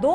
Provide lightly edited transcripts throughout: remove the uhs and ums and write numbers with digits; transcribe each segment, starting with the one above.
2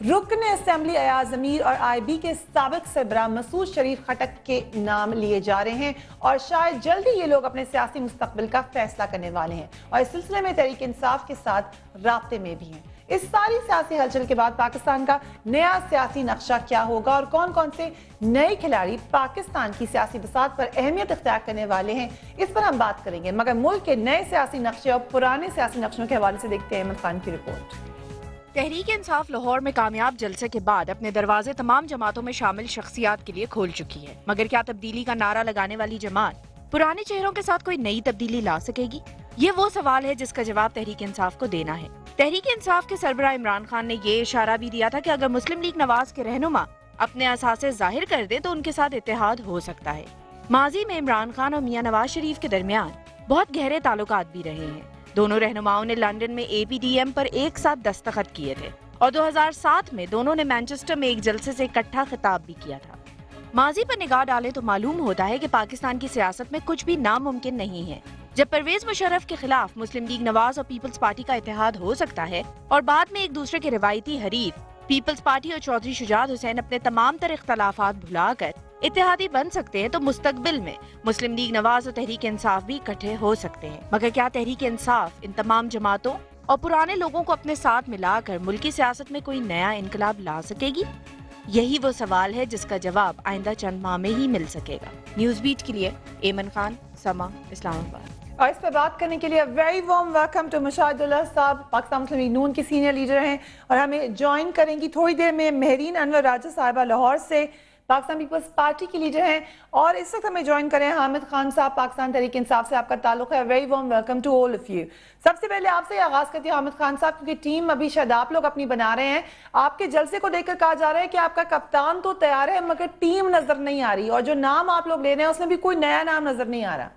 رکن اسمبلی ایاز امیر اور آئی بی کے سابق سربراہ مسعود شریف خٹک کے نام لیے جا رہے ہیں اور شاید جلدی یہ لوگ اپنے سیاسی مستقبل کا فیصلہ کرنے والے ہیں اور اس سلسلے میں تحریک انصاف کے ساتھ رابطے میں بھی ہیں۔ اس ساری سیاسی ہلچل کے بعد پاکستان کا نیا سیاسی نقشہ کیا ہوگا اور کون کون سے نئے کھلاڑی پاکستان کی سیاسی بساط پر اہمیت اختیار کرنے والے ہیں، اس پر ہم بات کریں گے، مگر ملک کے نئے سیاسی نقشے اور پرانے سیاسی نقشوں کے حوالے سے دیکھتے ہیں احمد خان کی رپورٹ۔ تحریک انصاف لاہور میں کامیاب جلسے کے بعد اپنے دروازے تمام جماعتوں میں شامل شخصیات کے لیے کھول چکی ہے، مگر کیا تبدیلی کا نعرہ لگانے والی جماعت پرانے چہروں کے ساتھ کوئی نئی تبدیلی لا سکے گی؟ یہ وہ سوال ہے جس کا جواب تحریک انصاف کو دینا ہے۔ تحریک انصاف کے سربراہ عمران خان نے یہ اشارہ بھی دیا تھا کہ اگر مسلم لیگ نواز کے رہنما اپنے اثاثے ظاہر کر دے تو ان کے ساتھ اتحاد ہو سکتا ہے۔ ماضی میں عمران خان اور میاں نواز شریف کے درمیان بہت گہرے تعلقات بھی رہے ہیں۔ دونوں رہنماؤں نے لندن میں اے پی ڈی ایم پر ایک ساتھ دستخط کیے تھے اور 2007 میں دونوں نے مانچسٹر میں ایک جلسے سے اکٹھا خطاب بھی کیا تھا۔ ماضی پر نگاہ ڈالے تو معلوم ہوتا ہے کہ پاکستان کی سیاست میں کچھ بھی ناممکن نہیں ہے۔ جب پرویز مشرف کے خلاف مسلم لیگ نواز اور پیپلز پارٹی کا اتحاد ہو سکتا ہے اور بعد میں ایک دوسرے کے روایتی حریف پیپلز پارٹی اور چودھری شجاعت حسین اپنے تمام تر اختلافات بھلا کر اتحادی بن سکتے ہیں تو مستقبل میں مسلم لیگ نواز اور تحریک انصاف بھی اکٹھے ہو سکتے ہیں۔ مگر کیا تحریک انصاف ان تمام جماعتوں اور پرانے لوگوں کو اپنے ساتھ ملا کر ملکی سیاست میں کوئی نیا انقلاب لا سکے گی؟ یہی وہ سوال ہے جس کا جواب آئندہ چند ماہ میں ہی مل سکے گا۔ نیوز بیٹ کے لیے ایمن خان، سما، اسلام آباد۔ اور اس پر بات کرنے کے لیے very warm welcome to Mushahid اللہ صاحب، پاکستان مسلم لیگ نون کی سینئر لیڈر ہیں اور ہمیں جوائن کریں گی تھوڑی دیر میں مہرین انور راجہ صاحبہ لاہور سے، پاکستان پیپلز پارٹی کی لیڈر ہیں، اور اس وقت ہمیں جوائن کریں حامد خان صاحب، پاکستان تحریک انصاف سے آپ کا تعلق ہے۔ Very warm welcome to all of you. سب سے پہلے آپ سے آغاز کرتی ہوں حامد خان صاحب، کیونکہ ٹیم ابھی شاید آپ لوگ اپنی بنا رہے ہیں، آپ کے جلسے کو دیکھ کر کہا جا رہا ہے کہ آپ کا کپتان تو تیار ہے مگر ٹیم نظر نہیں آ رہی، اور جو نام آپ لوگ لے رہے ہیں اس میں بھی کوئی نیا نام نظر نہیں آ رہا۔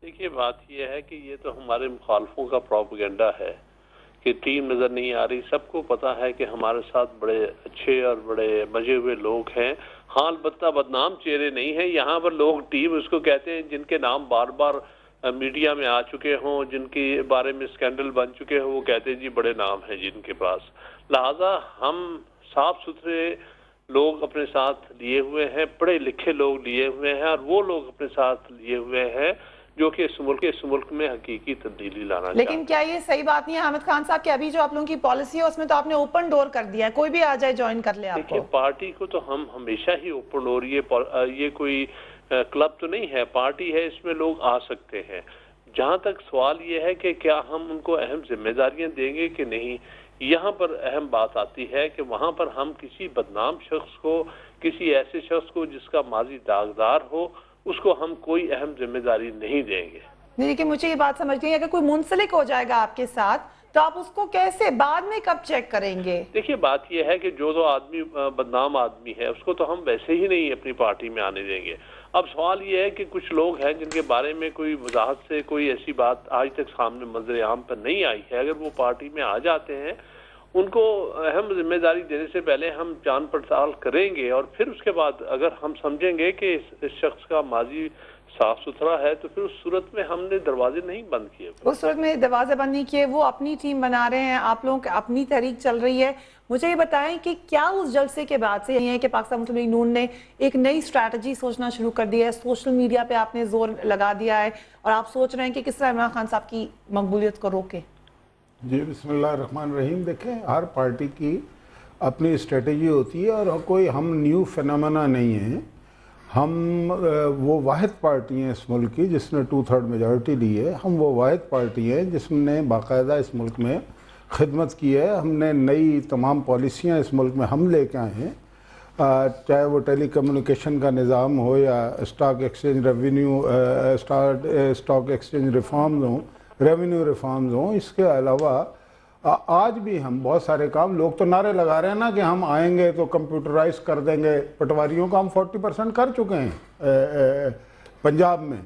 دیکھیے بات یہ ہے کہ یہ تو ہمارے مخالفوں کا پروپیگنڈا ہے کہ ٹیم نظر نہیں آ رہی۔ سب کو پتا ہے کہ ہمارے ساتھ بڑے اچھے اور بڑے مزے ہوئے لوگ ہیں، ہاں البتہ بدنام چہرے نہیں ہیں۔ یہاں پر لوگ ٹیم اس کو کہتے ہیں جن کے نام بار بار میڈیا میں آ چکے ہوں، جن کے بارے میں اسکینڈل بن چکے ہوں، وہ کہتے ہیں جی بڑے نام ہیں جن کے پاس۔ لہذا ہم صاف ستھرے لوگ اپنے ساتھ لیے ہوئے ہیں، پڑھے لکھے لوگ لیے ہوئے ہیں، اور وہ لوگ اپنے ساتھ لیے ہوئے ہیں جو کہ اس ملک میں حقیقی تبدیلی لانا چاہتے ہیں۔ لیکن کیا یہ صحیح بات نہیں ہے حامد خان صاحب کہ ابھی جو آپ لوگوں کی پالیسی ہے اس میں تو آپ نے اوپن ڈور کر دیا ہے، کوئی بھی آ جائے جوائن کر لے آپ کو؟ دیکھیے پارٹی کو تو ہم ہمیشہ ہی اوپن ڈور، یہ کوئی کلب تو نہیں ہے، پارٹی ہے، اس میں لوگ آ سکتے ہیں۔ جہاں تک سوال یہ ہے کہ کیا ہم ان کو اہم ذمہ داریاں دیں گے کہ نہیں، یہاں پر اہم بات آتی ہے کہ وہاں پر ہم کسی بدنام شخص کو، کسی ایسے شخص کو جس کا ماضی داغدار ہو، اس کو ہم کوئی اہم ذمہ داری نہیں دیں گے۔ لیکن مجھے یہ بات سمجھ گئی، اگر کوئی منسلک ہو جائے گا آپ کے ساتھ تو آپ اس کو کیسے بعد میں کب چیک کریں گے؟ دیکھیے بات یہ ہے کہ جو آدمی بدنام آدمی ہے اس کو تو ہم ویسے ہی نہیں اپنی پارٹی میں آنے دیں گے۔ اب سوال یہ ہے کہ کچھ لوگ ہیں جن کے بارے میں کوئی وضاحت سے کوئی ایسی بات آج تک سامنے منظر عام پر نہیں آئی ہے، اگر وہ پارٹی میں آ جاتے ہیں ان کو اہم ذمہ داری دینے سے پہلے ہم جانچ پڑتال کریں گے، اور پھر اس کے بعد اگر ہم سمجھیں گے کہ اس شخص کا ماضی صاف ستھرا ہے تو پھر اس صورت میں ہم نے دروازے نہیں بند کیے۔ اس صورت میں دروازے بند نہیں کیے، وہ اپنی ٹیم بنا رہے ہیں، آپ لوگوں کی اپنی تحریک چل رہی ہے۔ مجھے یہ بتائیں کہ کیا اس جلسے کے بعد سے یہ ہے کہ پاکستان مسلم لیگ نون نے ایک نئی اسٹریٹجی سوچنا شروع کر دی ہے، سوشل میڈیا پہ آپ نے زور لگا دیا ہے اور آپ سوچ رہے ہیں کہ کس طرح عمران خان صاحب کی مقبولیت کو روکے؟ جی بسم اللہ الرحمن الرحیم۔ دیکھیں ہر پارٹی کی اپنی اسٹریٹجی ہوتی ہے اور کوئی ہم نیو فینامنا نہیں ہیں، ہم وہ واحد پارٹی ہیں اس ملک کی جس نے 2/3 میجارٹی لی ہے، ہم وہ واحد پارٹی ہیں جس نے باقاعدہ اس ملک میں خدمت کی ہے، ہم نے نئی تمام پالیسیاں اس ملک میں ہم لے کے آئے ہیں، چاہے وہ ٹیلی کمیونیکیشن کا نظام ہو یا stock exchange revenue stock exchange reforms ہوں، ریونیو ریفارمز ہوں۔ اس کے علاوہ آج بھی ہم بہت سارے کام، لوگ تو نعرے لگا رہے ہیں نا کہ ہم آئیں گے تو کمپیوٹرائز کر دیں گے، پٹواریوں کا ہم 40% کر چکے ہیں پنجاب میں،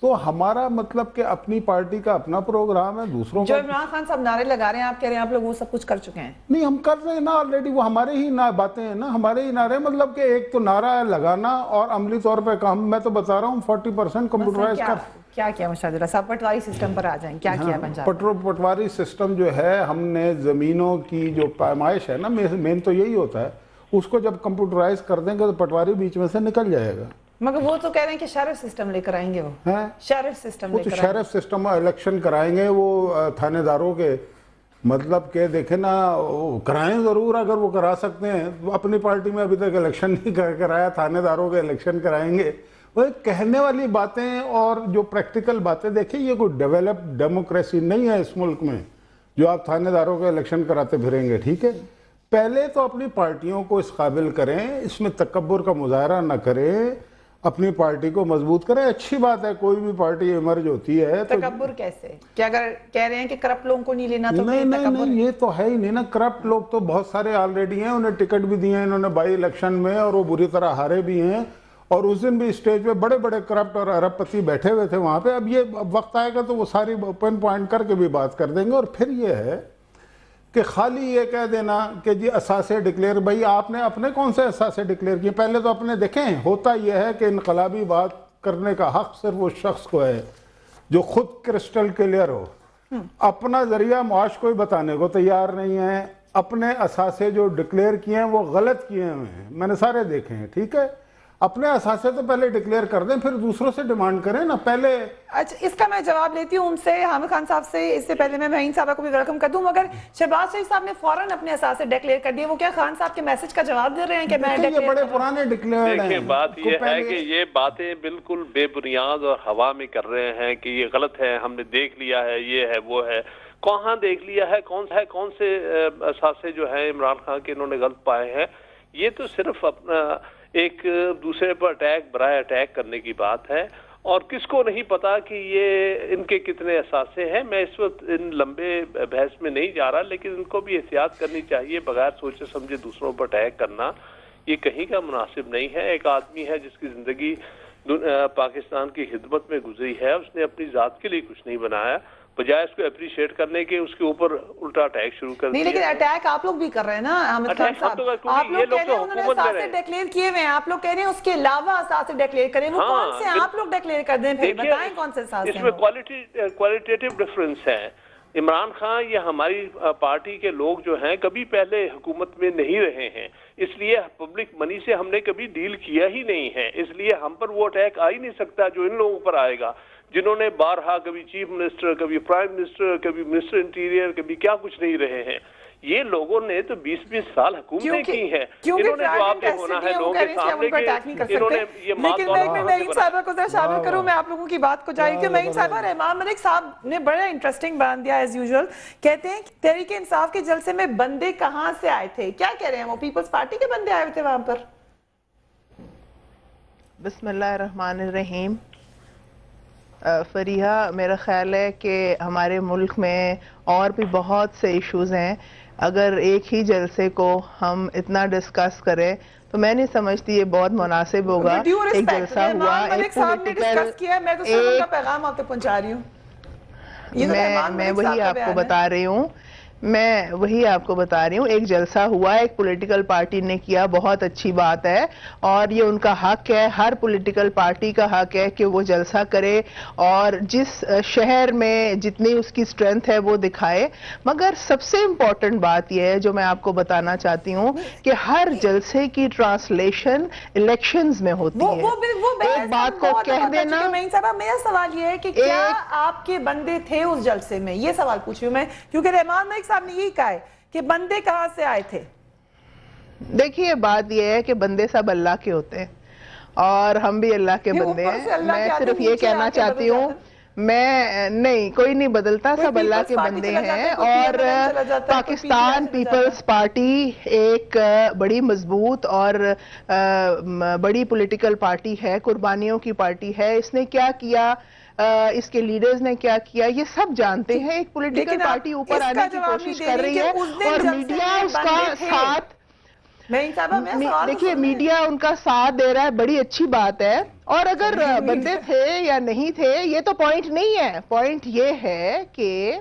تو ہمارا مطلب کہ اپنی پارٹی کا اپنا پروگرام ہے, دوسروں جو کا عمران خان صاحب نعرے لگا رہے ہیں آپ کہہ رہے ہیں آپ لوگ وہ سب کچھ کر چکے ہیں. نہیں, ہم کر رہے ہیں نا آلریڈی, وہ ہمارے ہی باتیں ہیں نا, ہمارے ہی نعرے. مطلب کہ ایک تو نعرہ ہے لگانا اور عملی طور پہ کام. میں تو بتا رہا ہوں 40% کمپیوٹرائز کر. کیا مشاہد اللہ صاحب, پٹواری سسٹم پر آ جائیں, کیا کیا پنجاب؟ پٹواری سسٹم جو ہے, ہم نے زمینوں کی جو پیمائش ہے نا, مین تو یہی ہوتا ہے, اس کو جب کمپیوٹرائز کر دیں گے تو پٹواری بیچ میں سے نکل جائے گا. مگر وہ تو کہہ رہے ہیں کہ شیرف سسٹم لے کر آئیں گے, وہ شیرف سسٹم لے کر آئیں گے. شیرف سسٹم الیکشن کرائیں گے وہ تھانے داروں کے. مطلب کہ دیکھیں نا, کرائیں ضرور اگر وہ کرا سکتے ہیں. اپنی پارٹی میں ابھی تک الیکشن نہیں کرایا, تھانے داروں کے الیکشن کرائیں گے. وہ کہنے والی باتیں اور جو پریکٹیکل باتیں, دیکھیں یہ کوئی ڈیولپ ڈیموکریسی نہیں ہے اس ملک میں جو آپ تھانے داروں کے الیکشن کراتے پھریں گے. ٹھیک ہے, پہلے تو اپنی پارٹیوں کو اس قابل کریں, اس میں تکبر کا مظاہرہ نہ کریں, اپنی پارٹی کو مضبوط کریں. اچھی بات ہے کوئی بھی پارٹی ایمرج ہوتی ہے. تکبر کیسے؟ کہ اگر کہہ رہے ہیں کہ کرپٹ لوگوں کو نہیں لینا تو نہیں, یہ تو ہے ہی نہیں نا. کرپٹ لوگ تو بہت سارے آلریڈی ہیں, انہیں ٹکٹ بھی دیے ہیں انہوں نے بائی الیکشن میں, اور وہ بری طرح ہارے بھی ہیں. اور اس دن بھی اسٹیج پہ بڑے بڑے کرپٹ اور ارب پتی بیٹھے ہوئے تھے وہاں پہ. اب یہ وقت آئے گا تو وہ ساری پن پوائنٹ کر کے بھی بات کر دیں گے. اور پھر یہ ہے کہ خالی یہ کہہ دینا کہ جی اثاثے ڈکلیئر, بھائی آپ نے اپنے کون سے اثاثے ڈکلیئر کیے؟ پہلے تو اپنے دیکھیں. ہوتا یہ ہے کہ انقلابی بات کرنے کا حق صرف اس شخص کو ہے جو خود کرسٹل کلیئر ہو, اپنا ذریعہ معاش کوئی بتانے کو تیار نہیں ہے. اپنے اثاثے جو ڈکلیئر کیے ہیں وہ غلط کیے ہیں, میں نے سارے دیکھے ہیں. ٹھیک ہے, اپنے اثاثے تو پہلے ڈکلیئر کر دیں, پھر دوسروں سے ڈیمانڈ کریں نا پہلے. اچھا, اس کا میں جواب لیتی ہوں ان سے, حامد خان صاحب سے. اس سے پہلے میں معین صاحبہ کو بھی ویلکم کر دوں. مگر شہباز شریف صاحب نے فوراً اپنے اثاثے ڈکلیئر کر دیے. وہ کیا خان صاحب کے میسج کا جواب دے رہے ہیں کہ میں یہ بڑے پرانے ڈکلیئرڈ ہیں؟ دیکھیں, بات یہ ہے کہ یہ باتیں بالکل بے بنیاد اور ہوا میں کر رہے ہیں کہ یہ غلط ہے, ہم نے دیکھ لیا ہے, یہ ہے وہ ہے. کہاں دیکھ لیا ہے؟ کون سے اثاثے جو ہیں عمران خان کے انہوں نے غلط پائے ہیں؟ یہ تو صرف اپنا ایک دوسرے پر اٹیک برائے اٹیک کرنے کی بات ہے. اور کس کو نہیں پتا کہ یہ ان کے کتنے اثاثے ہیں. میں اس وقت ان لمبے بحث میں نہیں جا رہا, لیکن ان کو بھی احتیاط کرنی چاہیے. بغیر سوچے سمجھے دوسروں پر اٹیک کرنا یہ کہیں کا مناسب نہیں ہے. ایک آدمی ہے جس کی زندگی پاکستان کی خدمت میں گزری ہے, اس نے اپنی ذات کے لیے کچھ نہیں بنایا, بجائے اس کو اپریشیٹ کرنے کے اس کے اوپر الٹا اٹیک شروع کر دیا. نہیں, لیکن اٹیک آپ لوگ بھی کر رہے ہیں نا حامد خان صاحب. آپ لوگ کہہ رہے ہیں انہوں نے اثاثے ڈکلیئر کیے ہوئے ہیں, آپ لوگ کہہ رہے ہیں اس کے علاوہ اثاثے ڈکلیئر کریں. وہ کون سے ہیں؟ آپ لوگ ڈکلیئر کر دیں, پھر بتائیں کون سے اثاثے ہیں. اس میں کوالٹیٹیو ڈفرنس ہے. عمران خان یا ہماری پارٹی کے لوگ جو ہیں کبھی پہلے حکومت میں نہیں رہے ہیں, اس لیے پبلک منی سے ہم نے کبھی ڈیل کیا ہی نہیں ہے. اس لیے ہم پر وہ اٹیک آ ہی نہیں سکتا جو ان لوگوں پر آئے گا, جنہوں نے بارہا کبھی چیف منسٹر, کبھی پرائم منسٹر, کبھی منسٹر انٹیریئر, کبھی کیا کچھ نہیں رہے ہیں. یہ لوگوں نے تو 20-20 سال حکومتیں کی ہیں. انہوں نے جواب دہ ہونا ہے لوگوں کے سامنے کہ انہوں نے یہ مات لیکن میں معین صاحبہ کو ذرا شامل کروں, میں آپ لوگوں کی بات کو جاری کہ معین صاحبہ, رحمان ملک صاحب نے بڑا انٹرسٹنگ بیان دیا ایز یوزول. کہتے ہیں تحریک انصاف کے جلسے میں بندے کہاں سے آئے تھے؟ کیا کہہ رہے ہیں وہ پیپلز پارٹی کے بندے آئے تھے وہاں پر؟ بسم اللہ الرحمن الرحیم. فریحہ, میرا خیال ہے کہ ہمارے ملک میں اور بھی بہت سے ایشوز ہیں. اگر ایک ہی جلسے کو ہم اتنا ڈسکس کریں تو میں نہیں سمجھتی یہ بہت مناسب ہوگا. ایک جلسہ ہوا, ایک پولیٹیکل, میں وہی آپ کو بتا رہی ہوں, ایک جلسہ ہوا, ایک پولیٹیکل پارٹی نے کیا, بہت اچھی بات ہے, اور یہ ان کا حق ہے, ہر پولیٹیکل پارٹی کا حق ہے کہ وہ جلسہ کرے اور جس شہر میں جتنی اس کی سٹرینتھ ہے وہ دکھائے. مگر سب سے امپورٹنٹ بات یہ ہے جو میں آپ کو بتانا چاہتی ہوں کہ ہر جلسے کی ٹرانسلیشن الیکشنز میں ہوتی ہے. ایک بات کو کہہ دینا. میرا سوال یہ ہے کہ کیا آپ کے بندے تھے اس جلسے میں؟ یہ سوال پوچھ رہی ہوں میں, کیونکہ رحمان ملک صاحب نے یہی کہا ہے کہ بندے کہاں سے آئے تھے. دیکھیے, بات یہ ہے کہ بندے سب اللہ کے ہوتے ہیں اور ہم بھی اللہ کے بندے ہیں. میں صرف یہ کہنا چاہتی ہوں, میں نہیں, کوئی نہیں بدلتا, سب اللہ کے بندے ہیں. اور پاکستان پیپلز پارٹی ایک بڑی مضبوط اور بڑی پولیٹیکل پارٹی ہے, قربانیوں کی پارٹی ہے. اس نے کیا کیا, اس کے لیڈرز نے کیا کیا, یہ سب جانتے ہیں. ایک پولیٹیکل پارٹی اوپر آنے کی کوشش کر رہی ہے اور میڈیا اس کا ساتھ دیکھیے میڈیا ان کا ساتھ دے رہا ہے، بڑی اچھی بات ہے، اور اگر بندے تھے یا نہیں تھے یہ تو پوائنٹ نہیں ہے، پوائنٹ یہ ہے کہ